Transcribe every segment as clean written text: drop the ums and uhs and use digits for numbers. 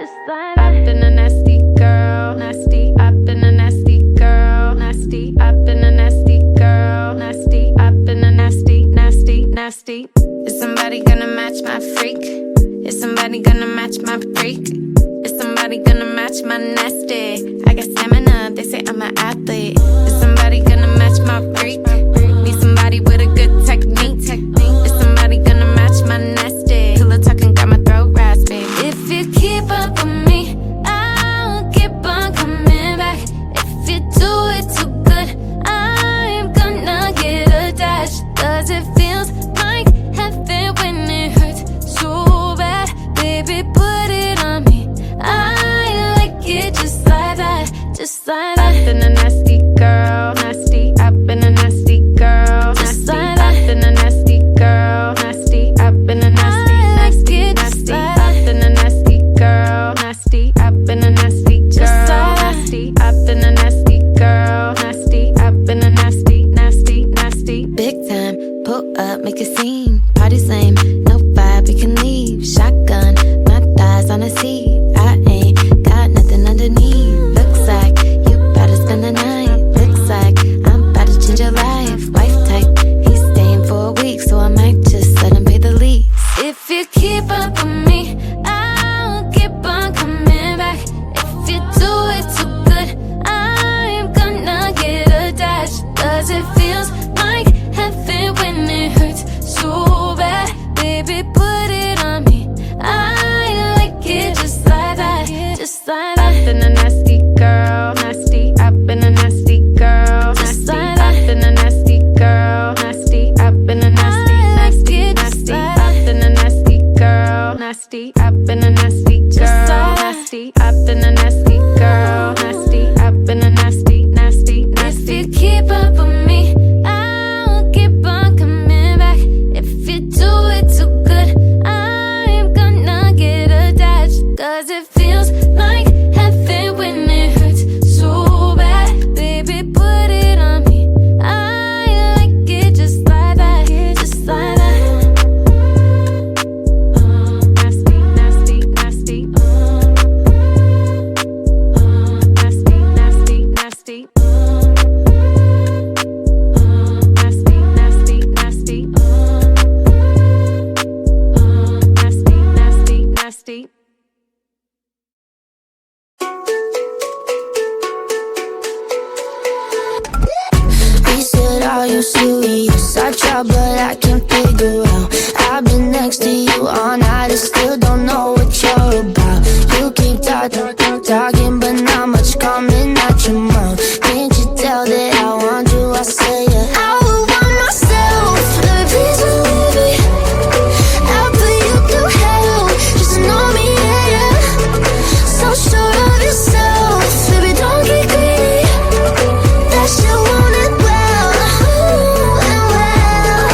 just like that. I've been a nasty girl, nasty. I've been a nasty girl, nasty. I've been a nasty girl, nasty. I've been a nasty, nasty, nasty. Is somebody gonna match my freak? Is somebody gonna match my freak? Is somebody gonna match my nasty? I got stamina, they say I'm an athlete. Is somebody gonna match my freak? Need somebody with a good technique. Is somebody gonna match my nasty? Pillow talking got my throat raspy. If you keep up with me, I'll keep on coming back. If you do it too good, I'm gonna get attached. Cause it feels like heaven when it hurts so bad. Baby, put it on me. I like it just like that, just like that. I've been a nasty girl, nasty. I've been a nasty girl, nasty. I've been a nasty girl, nasty. I've been a nasty, nasty, nasty. I've been a nasty girl, nasty. I've been a nasty girl, nasty. I've been a nasty girl, nasty. I've been a nasty, nasty, nasty. Big time, pull up, make a scene. Party's lame, no vibe, we can leave. Shotgun, my thighs on a seat. I ain't got nothing underneath. Looks like you about to spend the night. Looks like I'm about to change your life. Wife type, he's staying for a week, so I might just let him pay the lease. If you keep up with me, I'll keep on coming back. If you do it too good, I'm gonna get attached. Cause it feels like heaven when it hurts so bad. Baby, put it on me. I like it just like that, just like that. I've been a nasty girl, nasty. I've been a nasty girl, nasty. I've been a nasty girl, nasty. I've been a nasty, nasty, nasty. I've been a nasty girl, nasty. I've been a nasty girl, nasty. I've been a nasty girl, nasty. I've been a nasty, nasty, nasty. If you keep up with me, I'll keep on coming back. If you do it too good, I'm gonna get attached. Cause it feels like heaven when it hurts so bad. Baby, put it on me. I like it just like that, just like that. Nasty, nasty, nasty. Nasty, nasty, nasty. Nasty, nasty, nasty. Nasty, nasty, nasty. He said, are you serious? I try, but I can't figure out. I've been next to you all night and still don't know what you're about. You keep talking, but not much coming out your mouth. Can't you tell that I want you? I say yeah. I would want myself, baby, please believe me. I'll put you through hell, just to know me, yeah, yeah. So sure of yourself, baby, don't get greedy. That shit want it well, and well.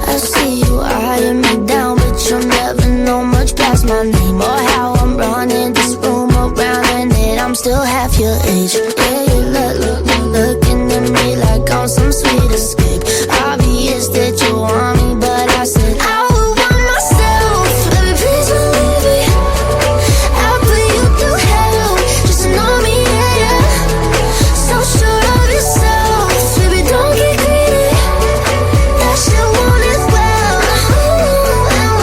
I see you eyeing me down, but you'll never know much past my name or how I'm running this room around, and that I'm still half your age. Yeah, you looking at me like I'm some sweet escape. Obvious that you want me, but I said I would want myself, baby, please believe me. I'll put you through hell, just to know me, yeah, yeah. So sure of yourself, baby, don't get greedy. That shit want it well, and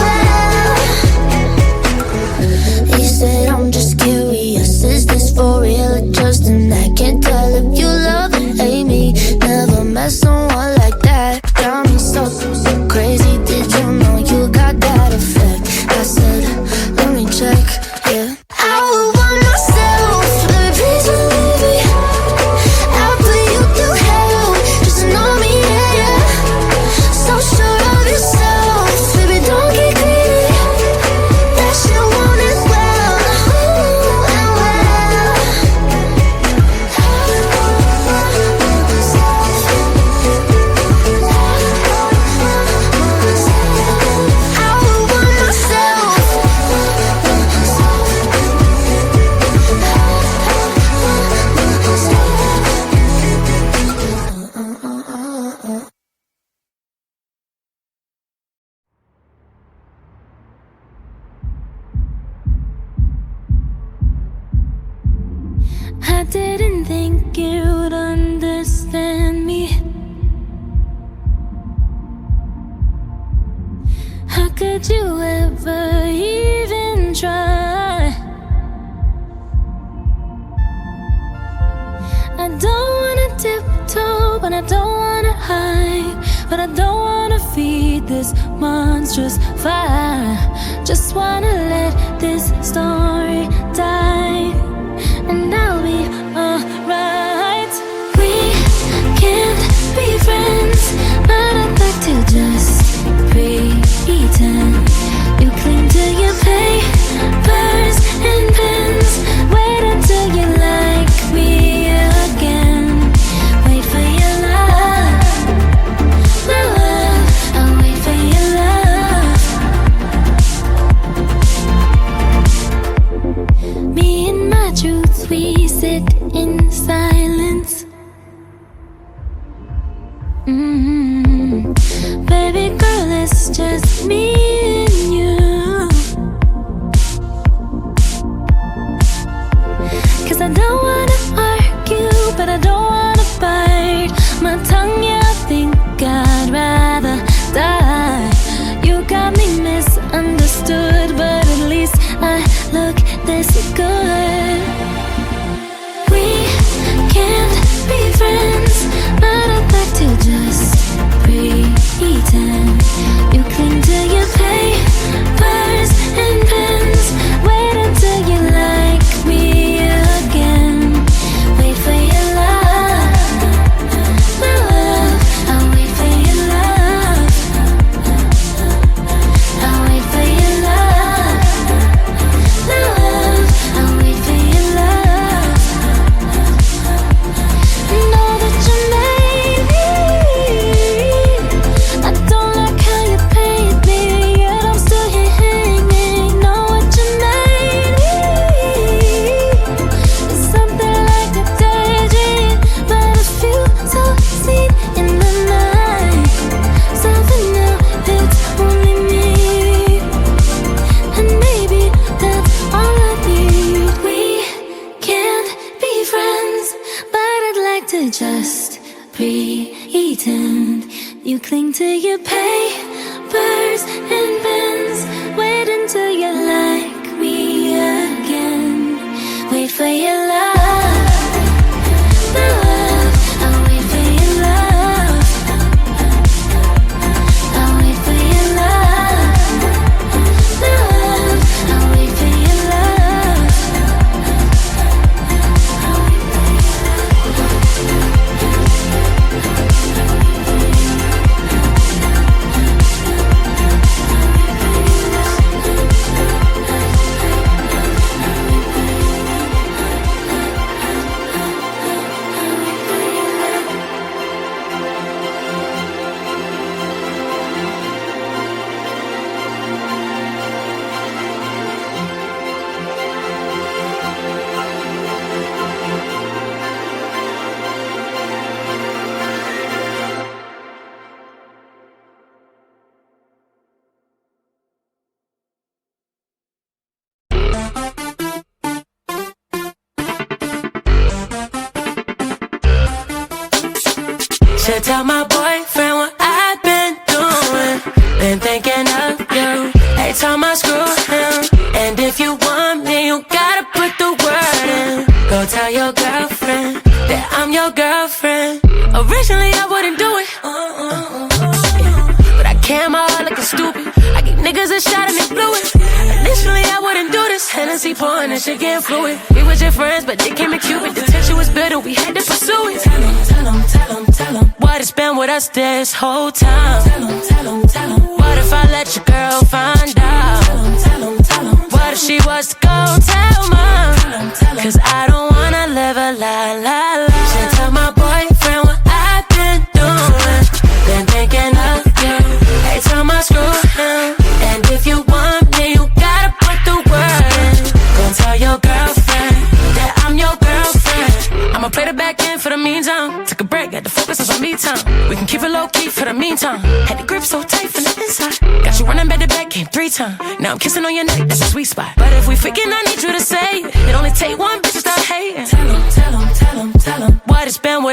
well. He said, I'm just curious, is this for real or just an act? I didn't think you'd understand me. How could you ever even try? I don't wanna tiptoe, but I don't wanna hide. But I don't wanna feed this monstrous fire. Just wanna let this story die, and I'll be alright. We can't be friends, but I'd like to just pretend. You cling to your papers and pens. Wait until you like me again. Wait for your love, my love. I'll wait for your love. Me and my truth, we sit in silence. Baby girl, it's just me and you. 'Cause I don't wanna argue, but I don't wanna bite my tongue. Yeah, I think I'd rather die. You got me misunderstood, but at least I look this good. We can't be friends, but I'd like to just pretend. You cling to your papers and pens. Wait until you like me again. Wait for your love, my love. I'll wait for your love. I'll wait for your love, my love. I'll wait for your love. Know that you made me. I don't like how you paid me, yet I'm still here hanging. Know what you made me. It's something like a daydream, but it feels so seen in the night. Something new, it's only me, and maybe that's all I need. We can't be friends, but I'd like to just pretend. You cling to your papers and pens. Wait until you like me again. Wait for your love, my love. I'll wait for your love. I'll wait for your love, my love. I'll wait for your love. Should tell my boyfriend what I've been doing. Been thinking of you every time I screw him. And if you want me, you gotta put the word in. Go tell your girlfriend that I'm your girlfriend. Originally I wouldn't do it, but I came out looking stupid. I get niggas a shot and they blew it. Initially I wouldn't do this. Hennessy pouring and shit getting fluid. We was your friends, but they came in Cupid. The tension was bitter, we had to pursue it. Tell him, tell him, tell him, tell him what it's been with us this whole time. Tell him, tell him, tell him. What if I let your girl find out? Tell him, tell him, tell him. What if she was to go tell mom? Cause I don't wanna live a lie, lie, lie. Should tell my boyfriend what I've been doing. Been thinking of you every time I screw him. And if you want me, you gotta put the word in. Go tell your girlfriend that I'm your girlfriend. I'ma play the back end for the meantime. Took a break, had to focus on some me time. We can keep it low key for the meantime. Had the grip so tight from the inside. Got you running back to back, came 3 times. Now I'm kissing on your neck, that's a sweet spot. But if we freaking, I need you to say it. It only take one bitch to start hating. Tell 'em,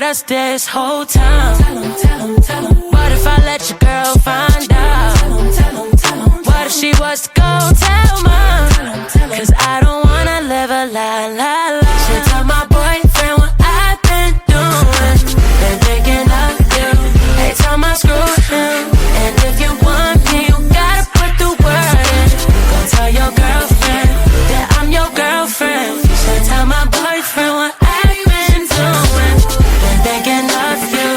us this whole time? What if I let your girl find out? What if she was to go tell mom? Cause I don't wanna live a lie, lie, lie. Should tell my boyfriend what I've been doing. Been thinking of you. Every time I screw him. And if you want me, you gotta put the word in. Go tell your girlfriend that I'm your girlfriend. Should tell my boyfriend what I've been doing. Been thinking of you.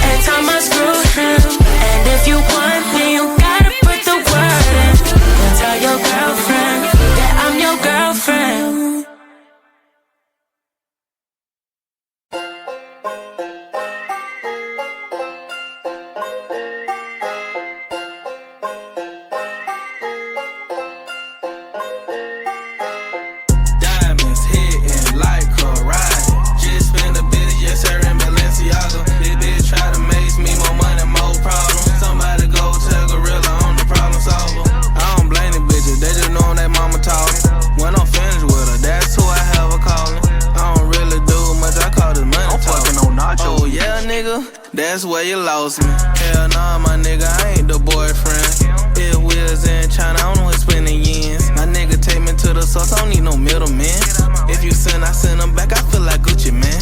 Every time I screw him. And if you want me, you gotta put the word in. Go tell your girlfriend that I'm your girlfriend. Diamonds hitting like karate. Just spend a bit, yes sir, in Balenciaga. This bitch try to make me more money, more problems. Somebody go tell Gorilla I'm the problem solver. I don't blame the bitches, they just know they mama talking. When I'm finished with her, that's who I have her calling. I don't really do much, I call this money talking. Oh yeah, nigga, that's where you lost me. Hell nah, my nigga, I ain't the boyfriend. If we was in China, I don't know spending yens. My nigga take me to the source, I don't need no middleman. If you send, I send them back, I feel like Gucci, man.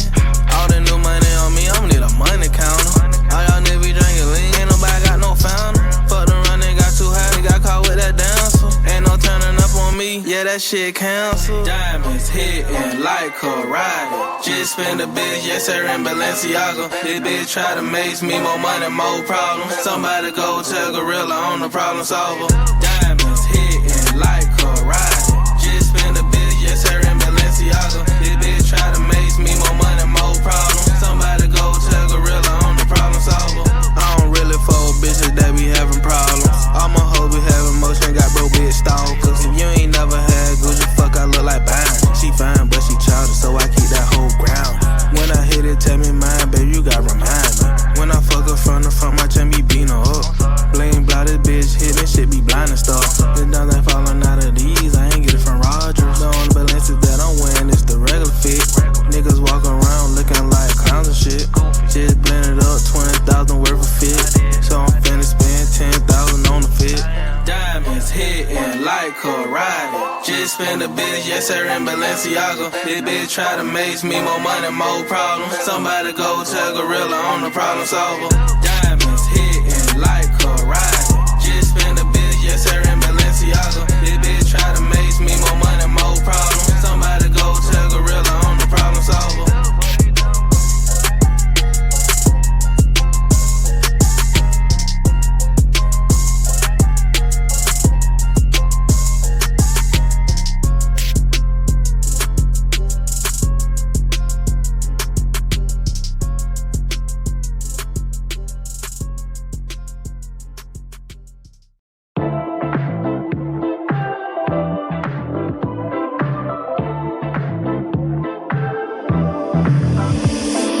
All the new money on me, I don't need a money counter. All y'all niggas be drinking lean, ain't nobody got no founder. Fuck the run, they got too high, they got caught with that dancer. Ain't no turning up on me, yeah, that shit canceled. Diamonds hitting like karate. Just spend a bit, yes sir, in Balenciaga. This bitch try to make me more money, more problems. Somebody go tell Gorilla I'm the problem solver. Diamonds hitting like karate. Just spend a bit, yes sir, in Balenciaga. This bitch try to make me more money, more problems. Somebody go tell Gorilla I'm the problem solver. I don't really fold bitches that be having problems. All my hoes be having motion, got broke bitch stalkers. If you ain't never had Gucci, fuck, I look like Bine. She fine, but she childish, so I keep that whole ground. When I hit it, tell me mine, baby, you gotta remind me. When I fuck her from the front, my chain be beating her up. Bling, blah, this bitch hit me, shit be blind and stuff. The down ain't falling out of these, I ain't get it from Rogers. The only balances that I'm wearing is the regular fit. Niggas walk around looking like clowns and shit. Just blend it up, 20,000 worth of fit. So I'm finna spend 10,000 on the fit. Diamonds hitting like karate. Just spend a bit, yes sir, in Balenciaga. This bitch try to make me more money, more problems. Somebody go tell Gorilla I'm the problem solver. Diamonds hitting like karate. Just spend a bit, yes sir, in Balenciaga. This bitch try to make me more money, more problems. Somebody go tell Gorilla I'm the problem solver.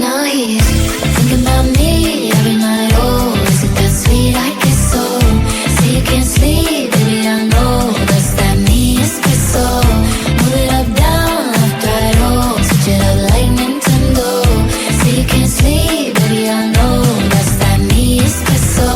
Now he's thinking about me every night. Oh, is it that sweet? I guess so. Say you can't sleep, baby, I know that's that me espresso. Move it up, down, left, right, oh, switch it up like Nintendo. Say you can't sleep, baby, I know that's that me espresso.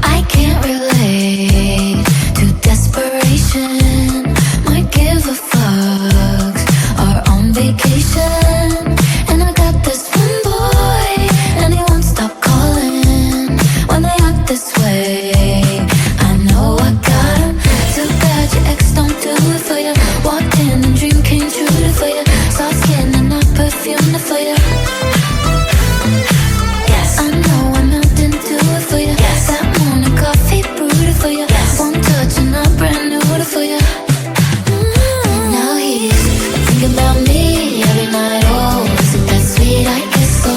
I can't relate to desperation. Might give a fuck. Are on vacation. And I got this one boy, and he won't stop calling when they act this way. I know I got him. Too bad your ex don't do it for you. Walked in and dream came true for you. Soft skin and not perfume for you. Yes, I know I'm melting to it for you. Yes, that morning coffee brewed for you. Yes, one touch and I'm brand new for you. Now he's thinking about me every night. Oh, is it that sweet? I guess so.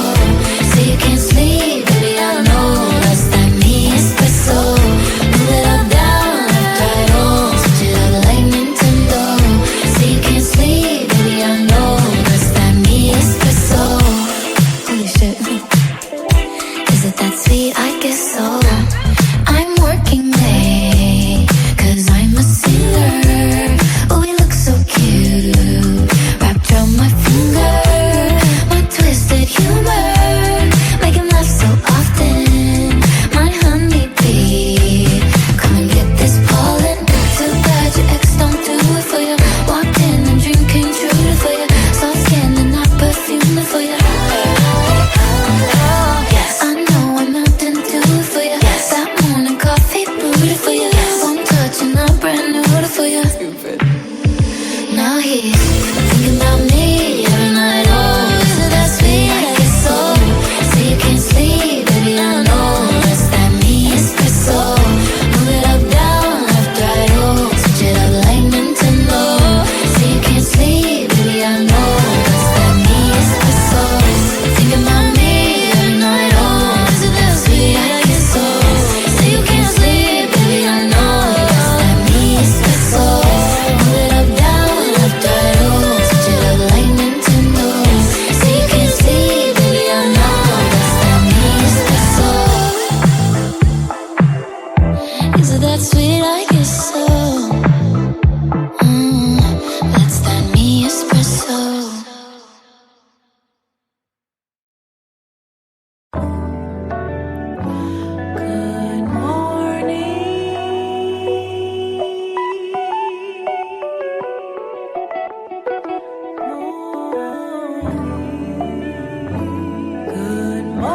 Say you can't sleep, baby, I know that's that me espresso. Move it up, down, left, right, oh, switch it up like Nintendo. Say you can't sleep, baby, I know that's that me espresso. Good morning.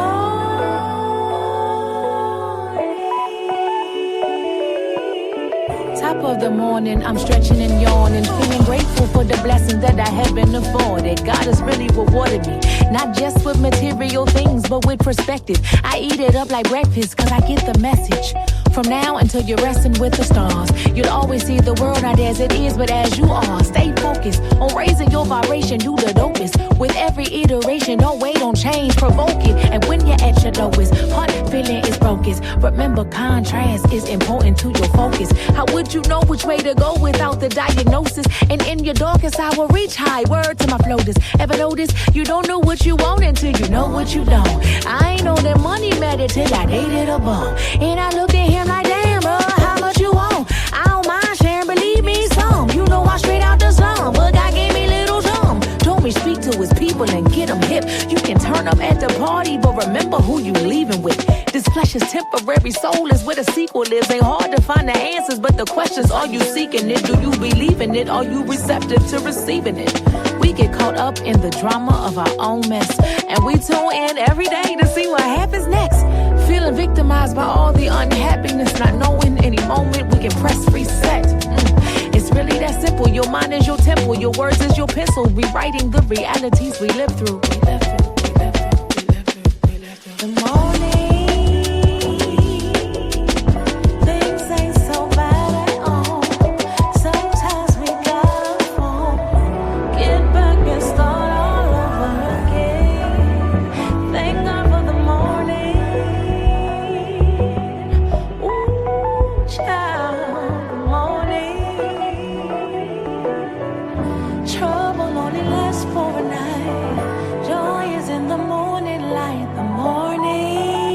Top of the morning, I'm stretching and yawning, feeling grateful for the blessings that I have been afforded. God has really rewarded me, not just with material things, but with perspective. I eat it up like breakfast, cause I get the message. From now until you're resting with the stars, you'll always see the world not as it is, but as you are. Stay focused on raising your vibration, you the dopest. With every iteration, don't wait on change, provoke it. And when you're at your lowest, heart feeling is broken. Remember, contrast is important to your focus. How would you know which way to go without the diagnosis? And in your darkest hour, reach high. Word to my floaters. Ever notice you don't know what you want until you know what you don't? I ain't know that money mattered till I dated a bum. And I looked at him like, damn, bro, how much you want? I don't mind sharing, believe me some. You know I'm straight out the slum, but God gave me little some. Told me speak to his people and get them hip. You can turn up at the party, but remember who you leaving with. This flesh is temporary, soul is where the sequel is. Ain't hard to find the answers, but the questions, are you seeking it? Do you believe in it? Are you receptive to receiving it? We get caught up in the drama of our own mess, and we tune in every day to see what happens next. Feeling victimized by all the unhappiness, not knowing any moment we can press reset. It's really that simple. Your mind is your temple, your words is your pencil, rewriting the realities we live through. The morning. Trouble only lasts for a night. Joy is in the morning light, the morning.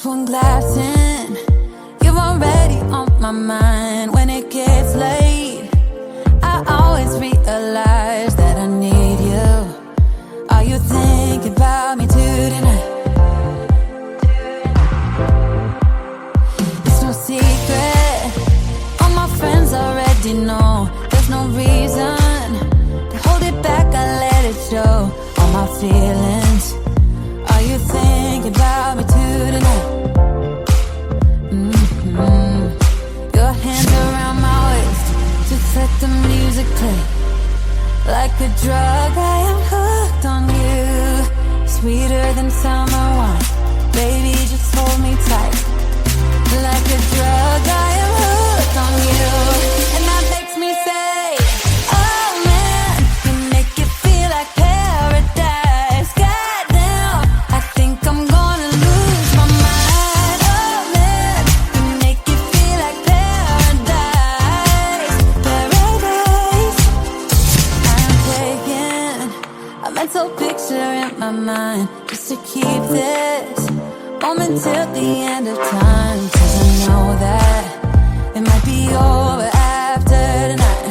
one glass in, you're already on my mind. When it gets late, I always realize that I need you. Are you thinking about me too tonight? It's no secret, all my friends already know. There's no reason to hold it back, I let it show. All my feelings, are you thinking about me too tonight? Your hands around my waist, just let the music play. Like a drug, I am hooked on you. Sweeter than summer wine, baby, just hold me tight. Like a drug, I am hooked on you. And that makes me say, oh man, you make it feel like paradise. Goddamn, I think I'm gonna lose my mind. Oh man, you make it feel like paradise. Paradise. I'm taking a mental picture in my mind, just to keep this moment till the end of time. 'Cause I know that it might be over after tonight.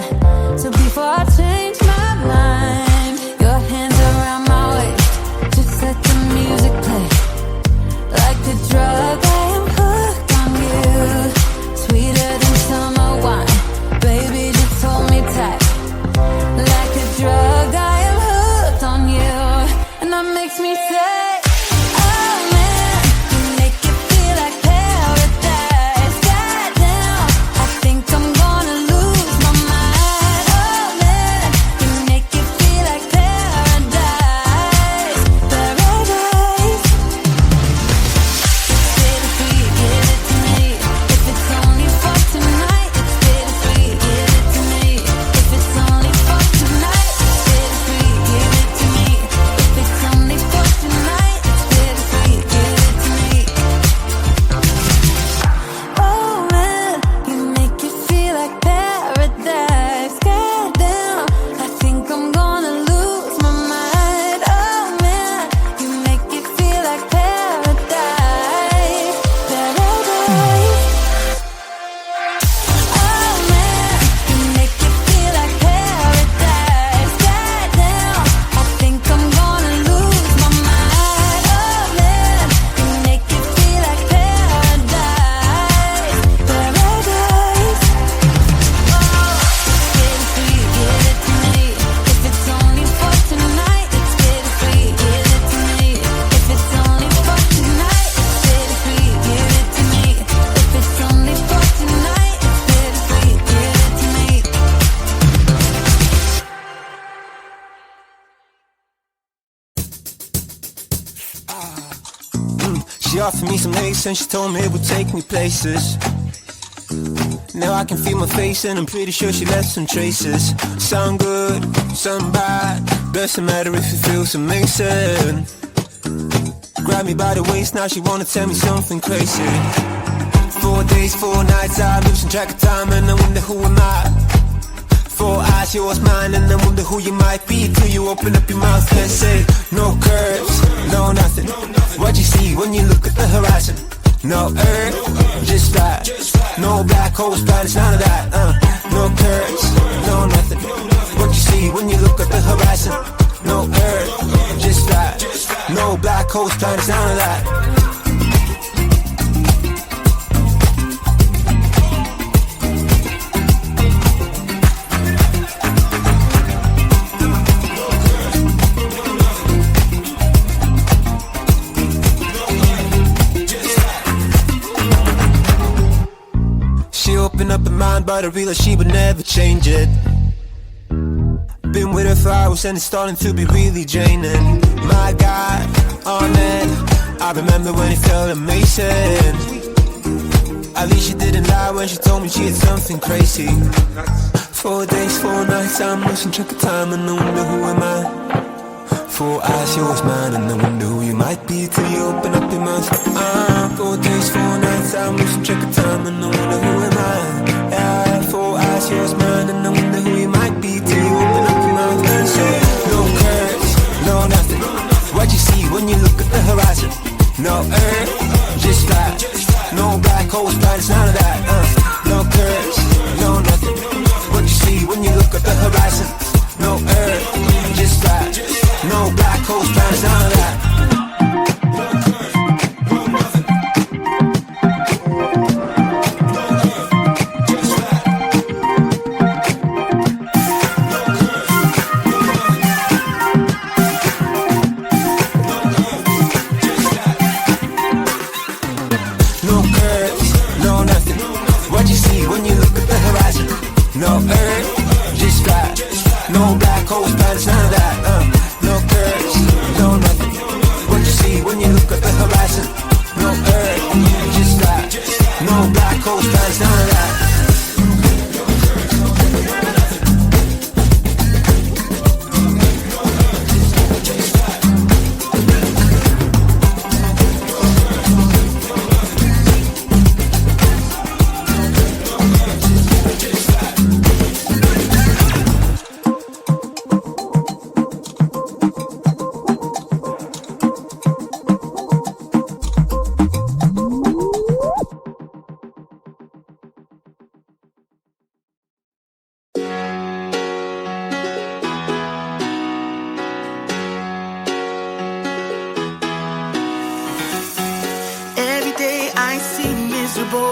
So before I change my mind, your hands around my waist, just let the music play. Like a drug, I am hooked on you. Sweeter than summer wine, baby, just hold me tight. Like a drug, I am hooked on you. And that makes me say, oh man, you make it feel like paradise. Goddamn, I think I'm gonna lose my mind. Oh man, you make it feel like paradise. Paradise. It's bittersweet, give it to me. If it's only for tonight, it's bittersweet, give it to me. If it's only for tonight, it's bittersweet, give it to me. If it's only for tonight, it's bittersweet, give it to me. Oh man, you make it feel like paradise. Goddamn, I think I'm gonna lose my mind. Oh man, you make it feel like paradise. Paradise. Oh man, you make it feel like paradise. Goddamn, I think I'm gonna lose my mind. Oh man, you make it feel like paradise. Paradise. Bittersweet, give it to me. If it's only for tonight, it's bittersweet, give it to me. If it's only for tonight, it's bittersweet, give it to me. If it's only for tonight, it's bittersweet, give it to me. She offered me some lace and she told me it would take me places. Now I can feel my face and I'm pretty sure she left some traces. Some good, some bad, doesn't matter if it feels amazing. Grab me by the waist, now she wanna tell me something crazy. 4 days, 4 nights, I'm losing track of time and I wonder who am I. 4 eyes, yours, mine, and I wonder who you might be till you open up your mouth and say, no curves, no nothing. What you see when you look at the horizon? No earth, just flat. No black holes, planets, none of that. No curves, no nothing. What you see when you look at the horizon? No earth, just flat. No black holes, planets, none of that. She opened up her mind, but I realized she would never change it. Been with her for hours and it's starting to be really draining. My God, oh man, I remember when it felt amazing. At least she didn't lie when she told me she had something crazy. 4 days, 4 nights, I'm losing track of time and I wonder who am I. 4 eyes, yours, mine, and I wonder who you might be till you open up your mouth. 4 days, 4 nights, I'm losing track of time and I wonder who am I. Yeah, 4 eyes, yours, mine, and I wonder who you might be till you open up your mouth and say, no curves, no nothing. What you see when you look at the horizon? No earth, just flat. No black holes, planets, none of that. No curves, no nothing. What you see when you look at the horizon? No earth, just that. No black holes, planets, none of that.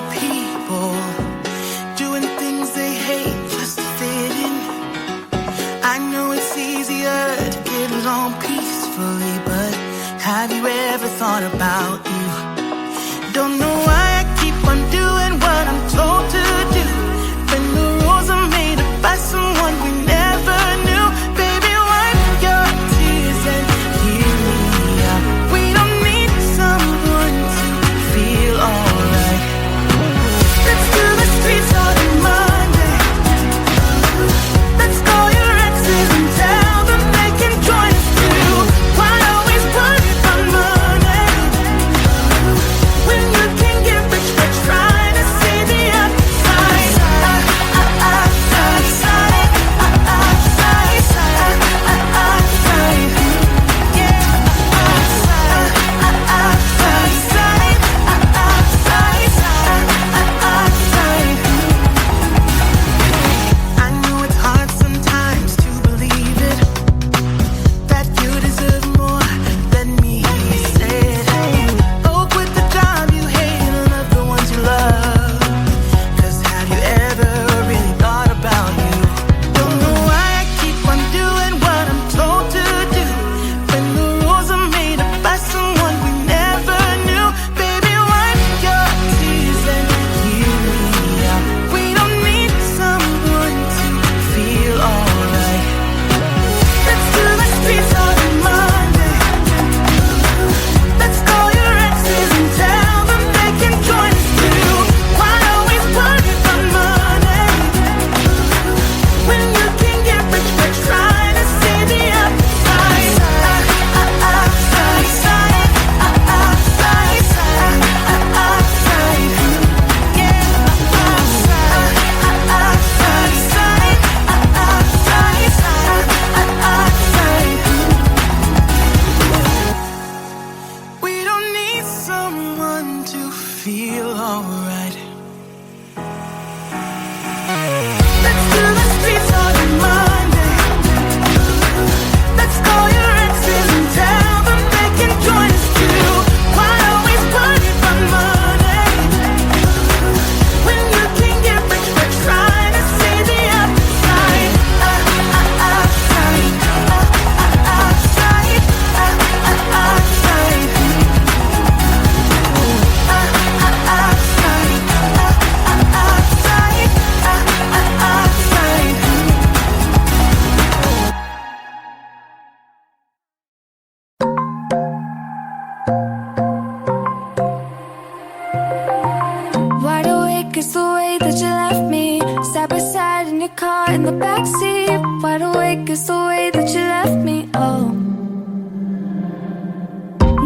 People doing things they hate just to fit in. I know it's easier to get along peacefully, but have you ever thought about you? Don't know why I keep on doing what I'm told to do, when the rules are made up by someone we never knew. Baby, wipe your tears and hear me out. We don't need someone to feel alright. Let's do the streets on Monday. Let's call your exes and tell them they can join us too. Why always put it on Monday, when you can get rich by trying to see the upside? I know it's hard sometimes to believe it, that you deserve more than me. Said, oh, quit the job you hate and love the ones you love. 'Cause have you ever really thought about you? Don't know why I keep on doing what I'm told to do, when the rules are made up by someone we never knew. Baby, wipe your tears and hear me out. We don't need someone to feel alright. Let's do the streets on Monday. Let's call your exes and tell them they can join us too. Why always put it on Monday, when you can get rich by trying to see the upside? We don't need someone to feel alright. Let's do the streets on Monday. Let's call your exes and tell them they can join us too. Why always put it on Monday, when you can get rich by trying to see the upside? Wide awake is the way that you left me, side by side in your car in the backseat. Wide awake is the way that you left me. Oh,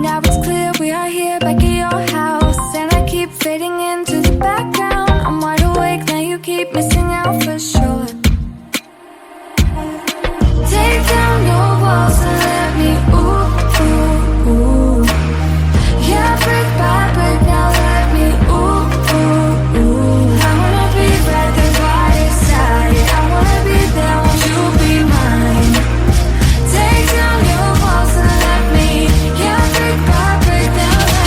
now it's clear we are here back at your house, and I keep fading into the background. I'm wide awake now, you keep missing out for sure. Take down your walls and let me ooh, ooh, ooh. Yeah, brick by brick, now let me ooh, ooh, ooh. I wanna be right there by your side. I wanna be there, won't you be mine? Take down your walls and let me. Yeah, brick by brick, now let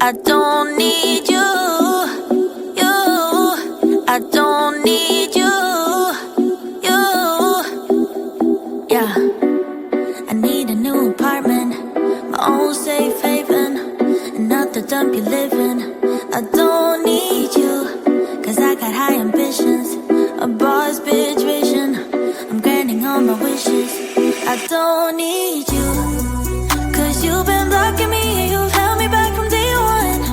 I don't need you, I don't need you, yeah. I need a new apartment, my own safe haven, and not the dump you live in. I don't need you, cause I got high ambitions, a boss bitch vision, I'm granting all my wishes. I don't need you, cause you've been blocking me, you've held me back from day one.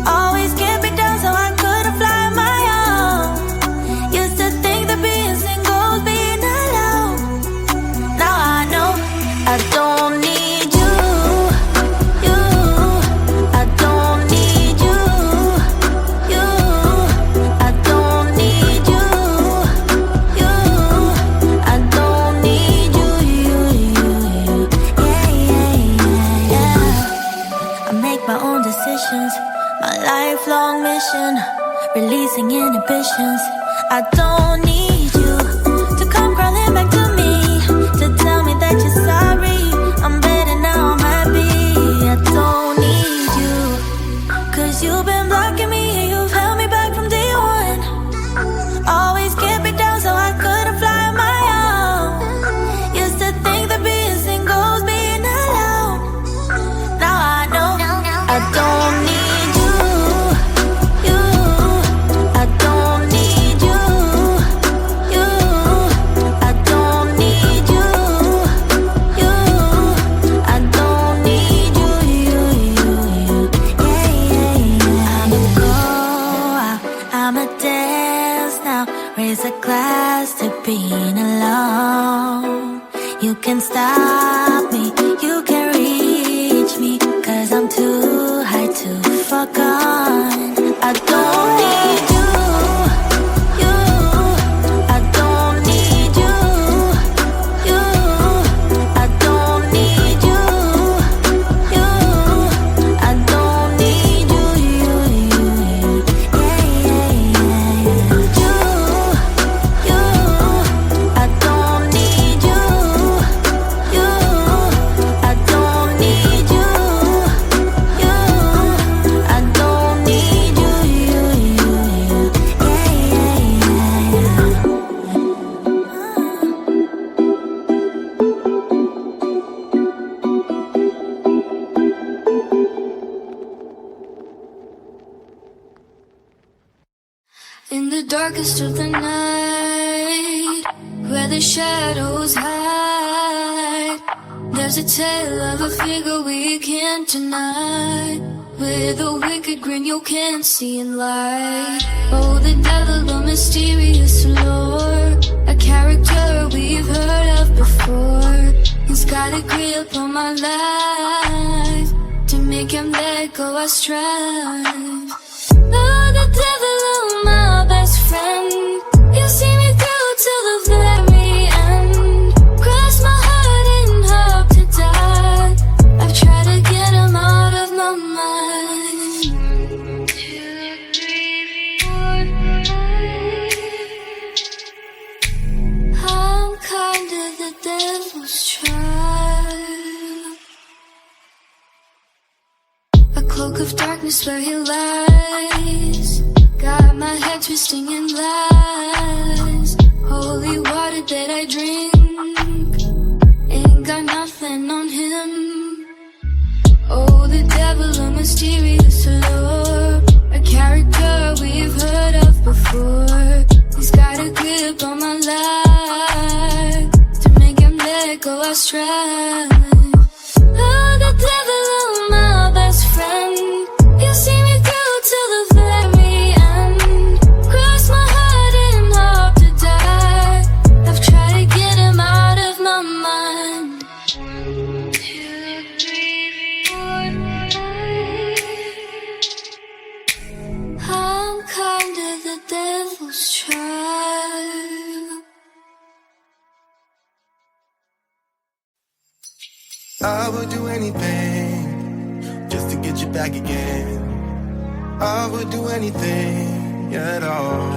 Always kept me down so I couldn't fly on my own. Used to think that being single was being alone. Now I know I don't need you, I don't need you, I don't need you, I don't need you, yeah. I make my own decisions, my lifelong mission, releasing inhibitions. I don't need you to come crawling back to me, to tell me that you're sorry. I'm better now, I'm happy. I don't need you, cause you've been blocking me and you've held me back from day one. Always kept me down so I couldn't fly on my own. Used to think that being single was being alone. Now I know I don't need you, I don't need you, I don't need you, I don't need you, yeah. I'ma go out, I'ma dance now, raise a glass to being alone. You can stop me, you can reach me, cause I'm too high to fuck on. I don't need you, I don't need you, I don't need you, I don't need you, I don't need you, I don't need you, I don't need you, In the darkest of the night, where the shadows hide, there's a tale of a figure we can't deny, with a wicked grin you can't see in light. Oh, the devil, a mysterious lore, a character we've heard of before. He's got a grip on my life, to make him let go I strive. Oh, the devil, oh my best friend, you see me through till the very end. Cross my heart and hope to die, I've tried to get him out of my mind. 2, 3, 4, 5. I'm kinda the devil's child, a cloak of darkness where he lies, got my head twisting in lies. Holy water that I drink, ain't got nothing on him. Oh, the devil, a mysterious lore, a character we've heard of before. He's got a grip on my life, to make him let go I strive. Oh, the devil, oh my best friend, you see me through till the very end. Cross my heart and hope to die, I've tried to get him out of my mind. 1, 2, 3, 4, 5. I'm kinda the devil's child. I would do anything just to get you back again. I would do anything at all.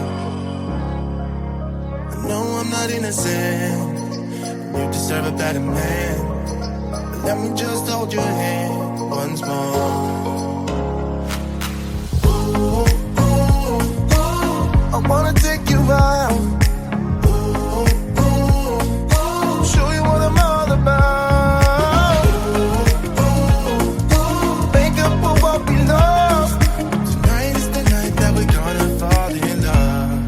I know I'm not innocent, you deserve a better man. Let me just hold your hand once more. I wanna take you out. Show you what I'm all about. Make up for what we lost. Tonight is the night that we're gonna fall in love.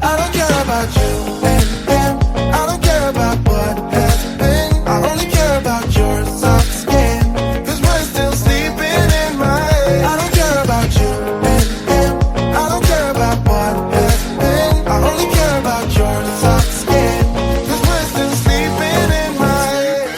I don't care about you and him. I don't care about what has been. I only care about your soft skin. Cause we're still sleeping in my head. I don't care about you and him. I don't care about what has been. I only care about your soft skin. Cause we're still sleeping in my head.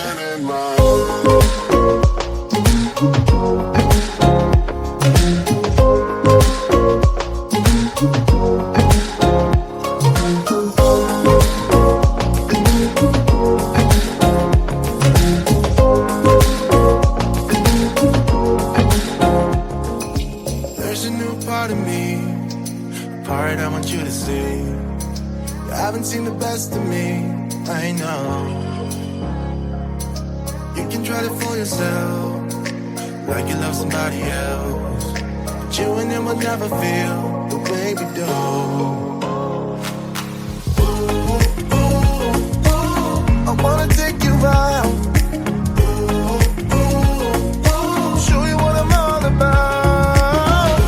There's a new part of me, a part I want you to see. You haven't seen the best of me, I know. You can try to fool yourself, like you love somebody else. But you and him will never feel the way we do. I wanna take you out. Show you what I'm all about.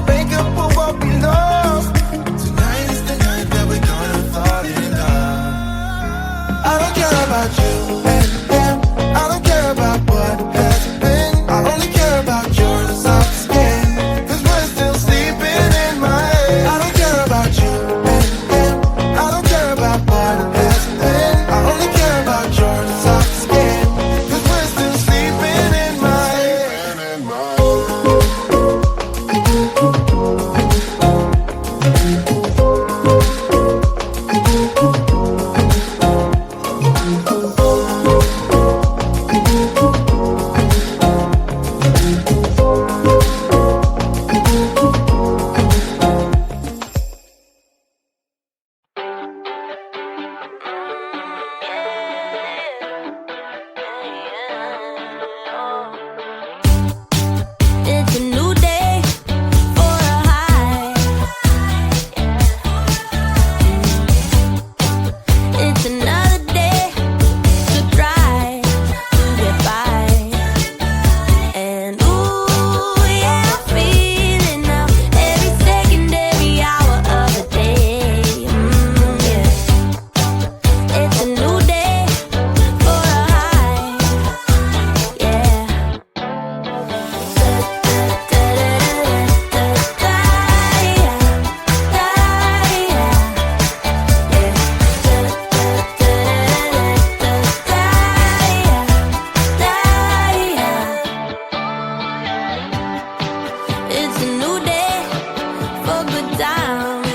Make up for what we lost. Tonight is the night that we're gonna fall in love. I don't care about you and him. I don't care about what has been. I only care about your soft skin. Cause we're still sleeping in my head. I don't care about you and him. I don't care about what has been. I only care about your soft skin. Cause we're still sleeping in my head. It's a new day for a high. It's another day to try to get by. And ooh, yeah, I'm feeling now every second, every hour of the day. Yeah. It's a new day for a high. Yeah. It's a new day for good times.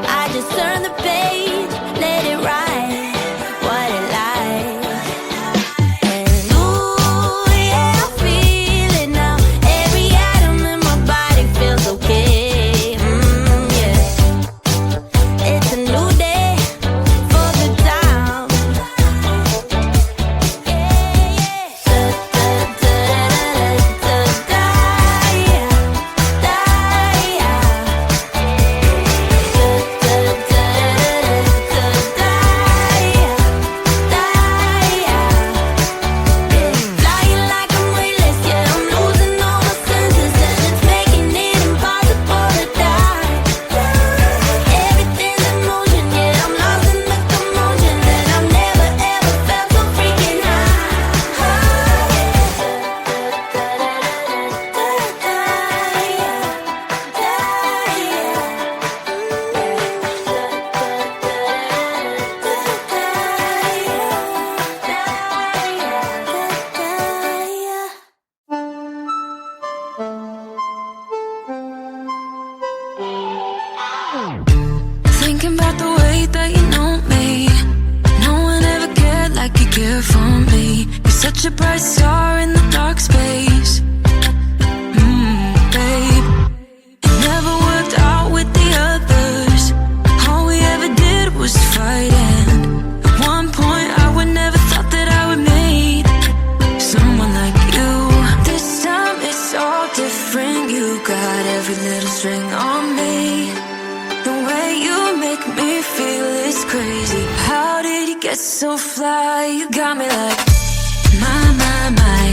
I just turn the page, let it write what it likes. And ooh, yeah, I'm feeling now. Every atom in my body feels okay. Yeah. It's a new day for good times. Flying like I'm weightless, yeah, I'm losing all my senses, and it's making it impossible to die. Everything's in motion, yeah, I'm lost in the commotion, and I've never ever felt so freaking Thinking about the way that you know me. No one ever cared like you care for me. You're such a bright star in the dark space. Babe, it never worked out with the others. All we ever did was fight, and at one point I would never thought that I would meet someone like you. This every little string on me. The way you make me feel is crazy. How did you get so fly? You got me like, my, my, my.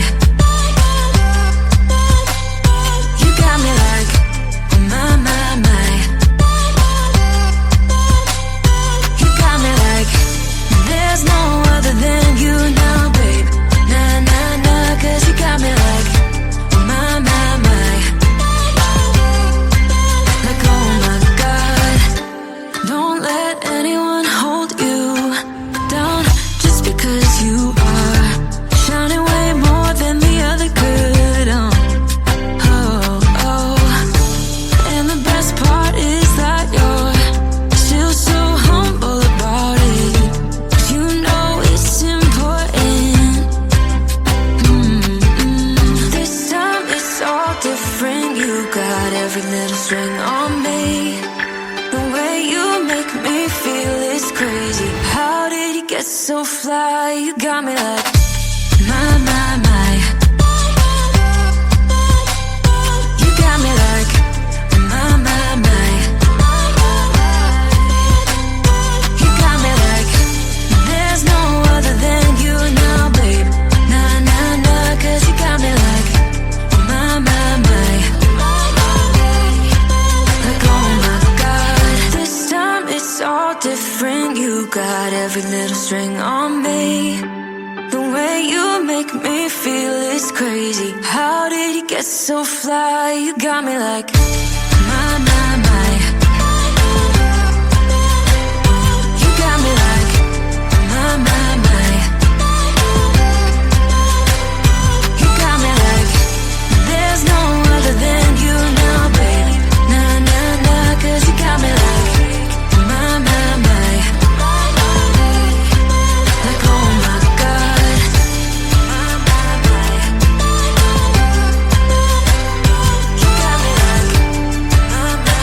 You got me like, my, my, my. You got me like, there's no other than you now, babe. Nah, nah, nah, 'cause you got me like, my, my, my. Like, oh my God. Don't let anyone hold you down just because you are shining way more than the other could. Oh, oh. And the best part is that you're still so humble about it. You know it's important. This time it's all different. You got every little string on me. The way you make me feel is crazy. How did you get so fly? You got me like, my, my, my. You got me like, my, my, my. You got me like, there's no other than you now, babe. Nah, nah, nah, 'cause you got me like, my, my, my. Like, oh my God. This time it's all different. You got every little string on me. The way you make me feel is crazy. How did you get so fly? You got me like, my, my, my. You got me like, my, my, my. You got me like, there's no other than you now, baby. Nah, nah, nah, 'cause you got me like, my, my, my. Like, oh my God. My, my, my. You got me like, my, my,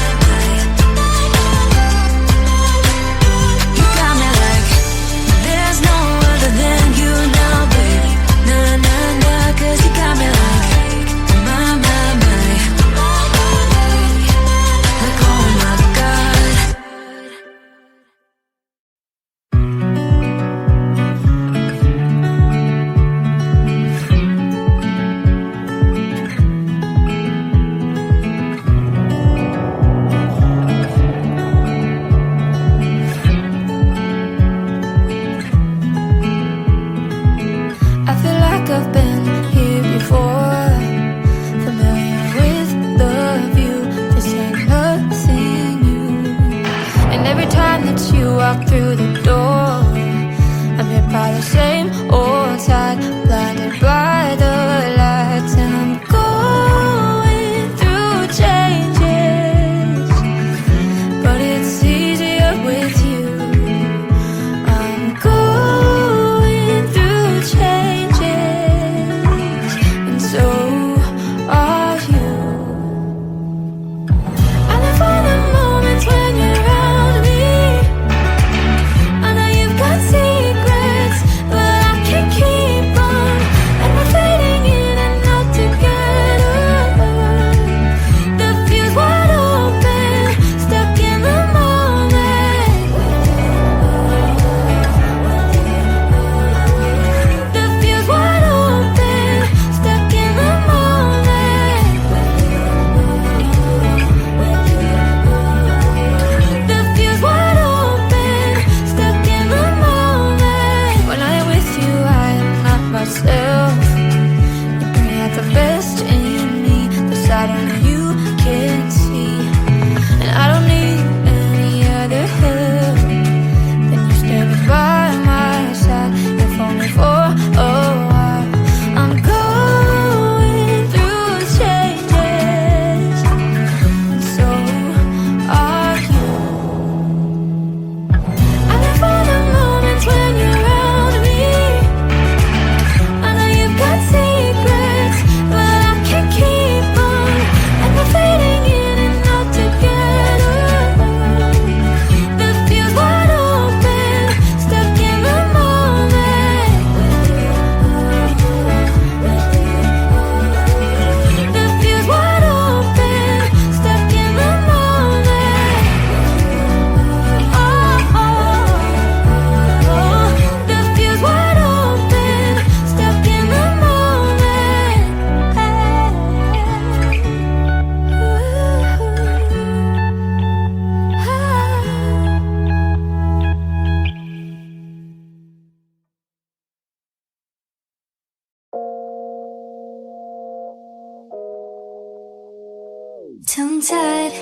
Tongue-tied,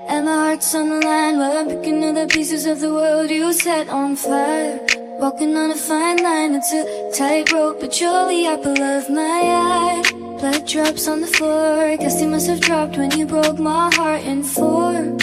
and my heart's on the line while I'm picking up the pieces of the world you set on fire. Walking on a fine line, it's a tightrope, but you're the apple of my eye. Blood drops on the floor, guess they must have dropped when you broke my heart in four.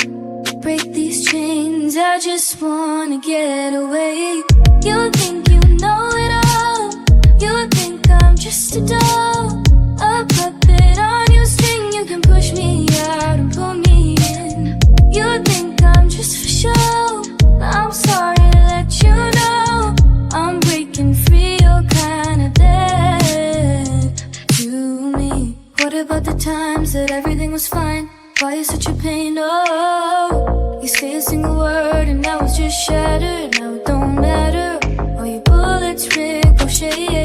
Break these chains, I just wanna get away. You think you know it all, you think I'm just a doll, a puppet on your string. You can push me out and pull me in. You think I'm just for show, I'm sorry to let you know I'm breaking free, you're kinda dead to me. What about the times that everything was fine? Why is such a pain? Oh, you say a single word and now it's just shattered. Now it don't matter, all your bullets ricochet.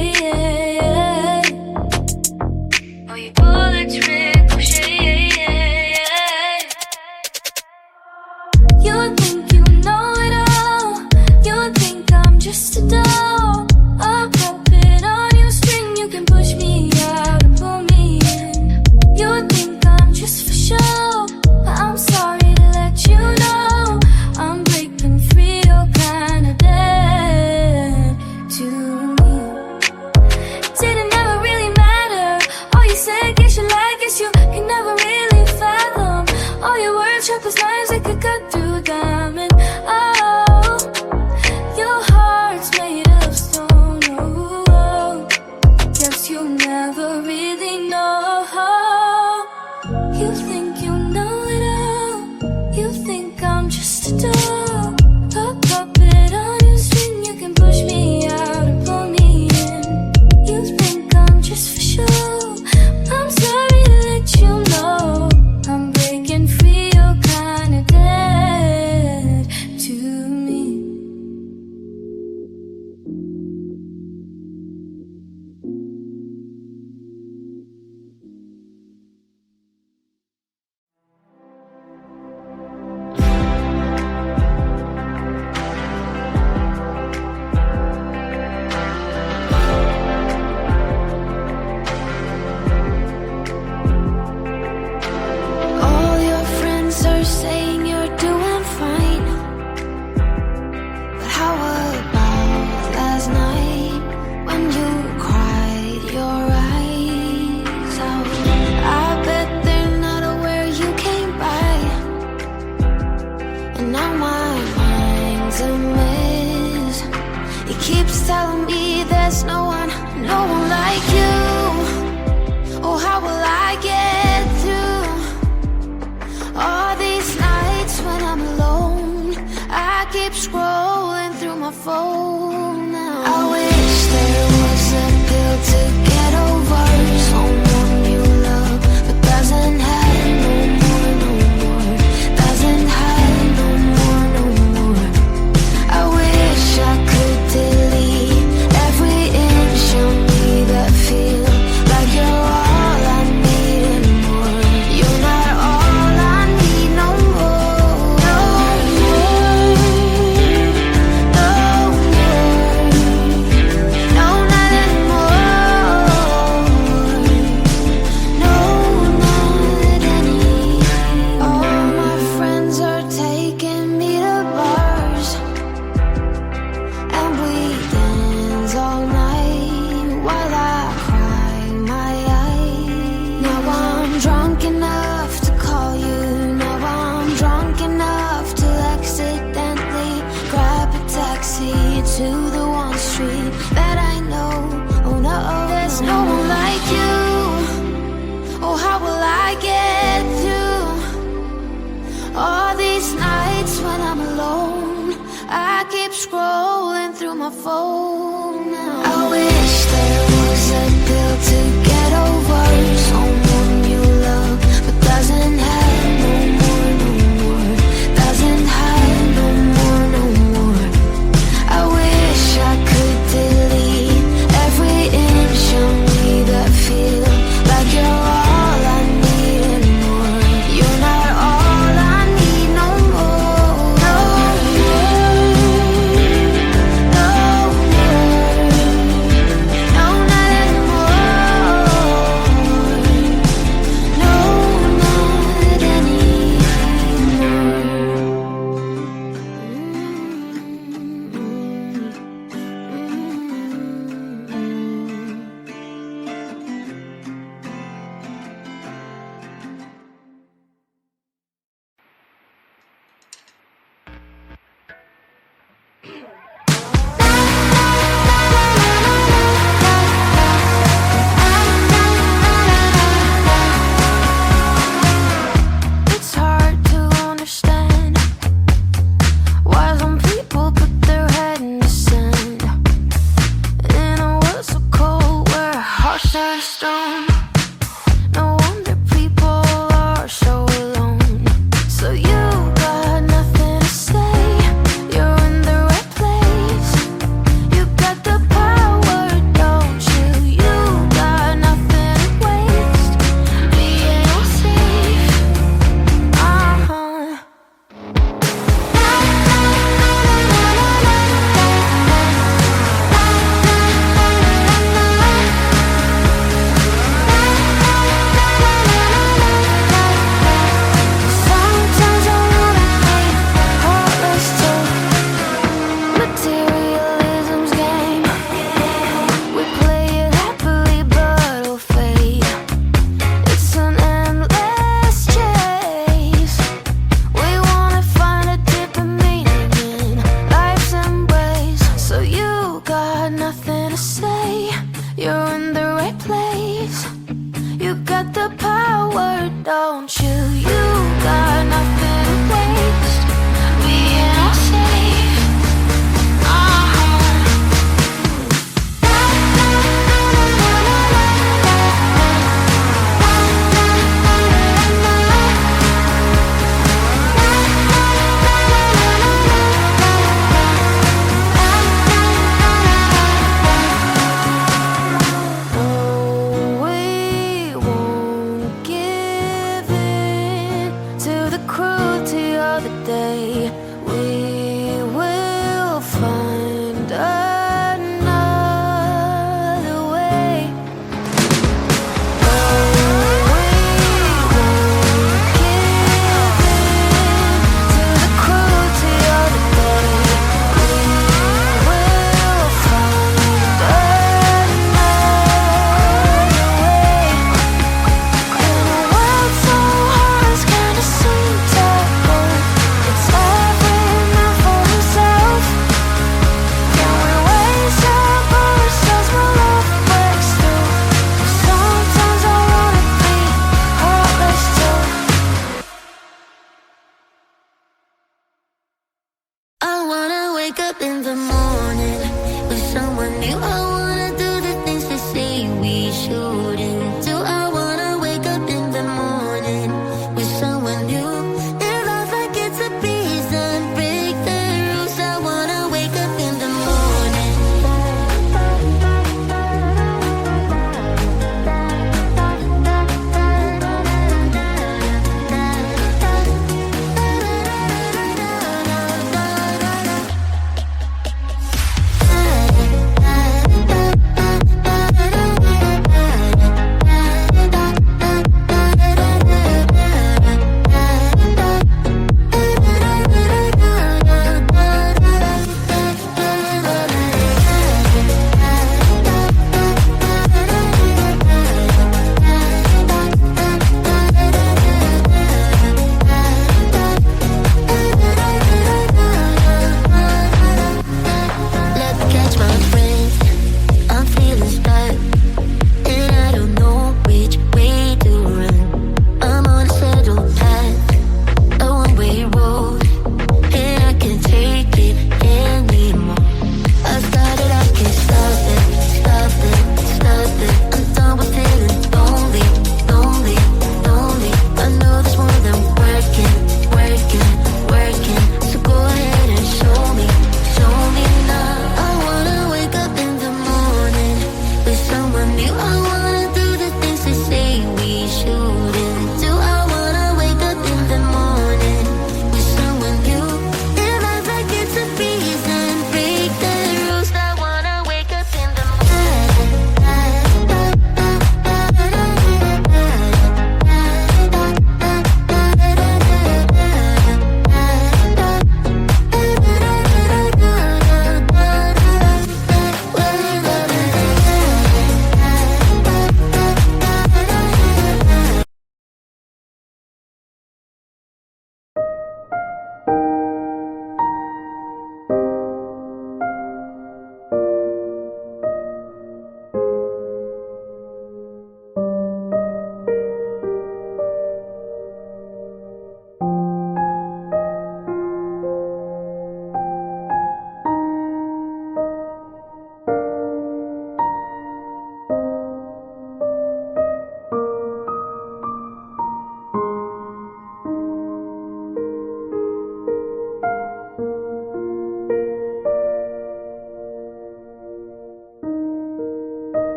All your bullets ricochet. You think you know it all, you think I'm just a doll, a puppet on your string. You can push me out and pull me in. You think I'm just for show, but I'm sorry to let you know I'm breaking free, you're kinda dead to me. Didn't ever really matter, all you said, guess you like, guess you can never really fathom. All your words sharp as knives that could cut through diamond. Oh, your heart's made of stone. Oh, guess you never really know. You think you know it all, you think I'm just a doll, a puppet on your string. You can push me out and pull me in. You think I'm just for show, I'm sorry to let you know I'm breaking free, you're kinda dead to me. All your friends are saying you're doing fine, but how about last night when you cried your eyes out? I bet they're not aware you came by, and now my mind's a mess. It keeps telling me there's no one like you. Oh, how will I get through all these nights when I'm alone? I keep scrolling through my phone now. I wish there was a pill to get over someone you love, but doesn't have no more. Doesn't have no more. I wish I could delete every inch of me that feel like you're all I need and more. You're not all I need no more. No more. No more. No, not anymore. No, not any. All my friends are taking me to bars, and we dance all night while I cry my eyes. Now I'm drunk enough to call you. Now I'm drunk enough to accidentally grab a taxi to the one street that I know. Oh no, there's no one like you. Oh, how will I get through all these nights when I'm alone? I keep scrolling through my phone now. I wish there was a pill to get over someone you love, but doesn't have no more. Doesn't have no more. I wish I could delete every inch of me that feel like you're all I need and more. You're not all I need no more. No more. No more. don't you? You got nothing to waste, being all safe.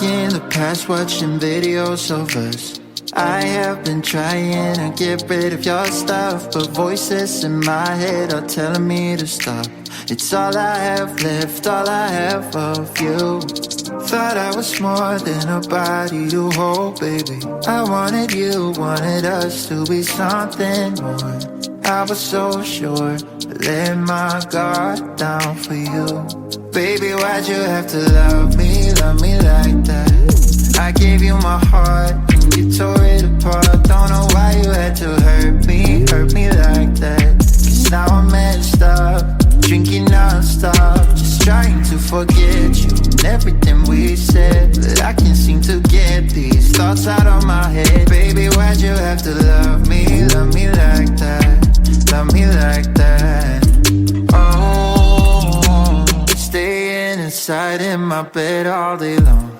in the past, watching videos of us. I have been trying to get rid of your stuff, but voices in my head are telling me to stop. It's all I have left, all I have of you. Thought I was more than a body to hold, baby. I wanted you, wanted us to be something more. I was so sure, but let my guard down for you. Baby, why'd you have to love me like that? I gave you my heart, and you tore it apart. Don't know why you had to hurt me like that. Cause now I'm messed up, drinking non-stop, just trying to forget you and everything we said. But I can't seem to get these thoughts out of my head. Baby, why'd you have to love me like that? Love me like that. Oh, staying inside in my bed all day long,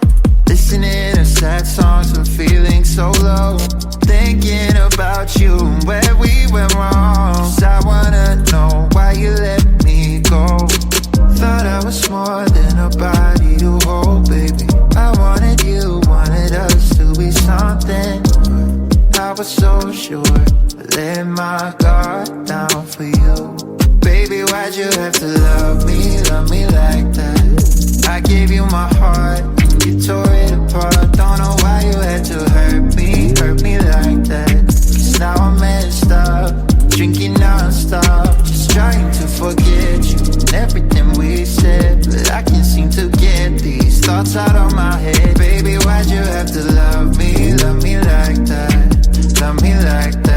listening to sad songs and feeling so low, thinking about you and where we went wrong. 'Cause I wanna know why you let me go. Thought I was more than a body to hold, baby. I wanted you, wanted us to be something more. I was so sure, I let my guard down for you. Baby, why'd you have to love me like that? I gave you my heart, you tore it apart. Don't know why you had to hurt me like that. Cause now I'm messed up, drinking non-stop, just trying to forget you and everything we said. But I can't seem to get these thoughts out of my head. Baby, why'd you have to love me like that? Love me like that.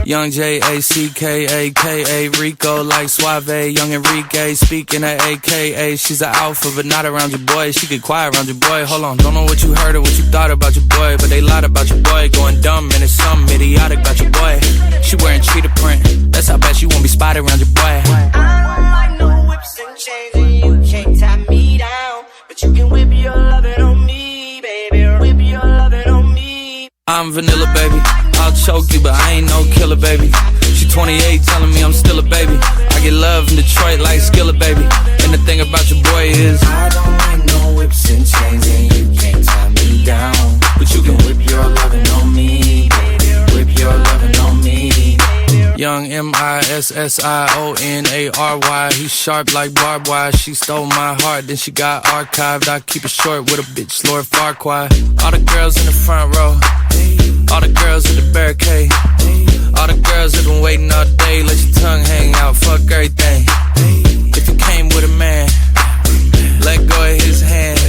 Young J-A-C-K-A-K-A Rico like Suave, Young Enrique speaking at AKA. She's an alpha but not around your boy. She get quiet around your boy. Hold on, don't know what you heard or what you thought about your boy, but they lied about your boy. Going dumb and it's something idiotic about your boy. She wearing cheetah print, that's how bad she won't be spotted around your boy. I don't like no whips and chains and you can't tie me down, but you can whip your lovin' on me, baby. Whip your lovin' on me. I'm vanilla, baby. I'll choke you, but I ain't no killer, baby. She 28, telling me I'm still a baby. I get love in Detroit like Skilla, baby. And the thing about your boy is I don't like no whips and chains and you can't tie me down, but you can whip your lovin' on me, baby. Whip your lovin' on me. Young M-I-S-S-I-O-N-A-R-Y. He's sharp like barbed wire. She stole my heart, then she got archived. I keep it short with a bitch, Lord Farquaad. All the girls in the front row, all the girls in the barricade, all the girls that been waiting all day. Let your tongue hang out, fuck everything. If you came with a man, let go of his hand.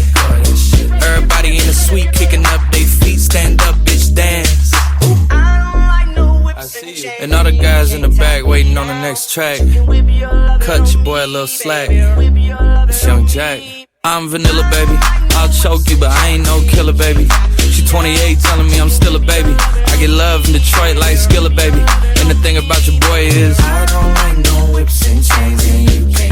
Everybody in the suite kicking up they feet. Stand up, bitch, dance. I see you. And all the guys in the back waiting on the next track. Cut your boy a little slack. It's Young Jack. I'm vanilla, baby. I'll choke you, but I ain't no killer, baby. She 28, telling me I'm still a baby. I get love in Detroit like Skilla, baby. And the thing about your boy is I don't like no whips and chains and you can't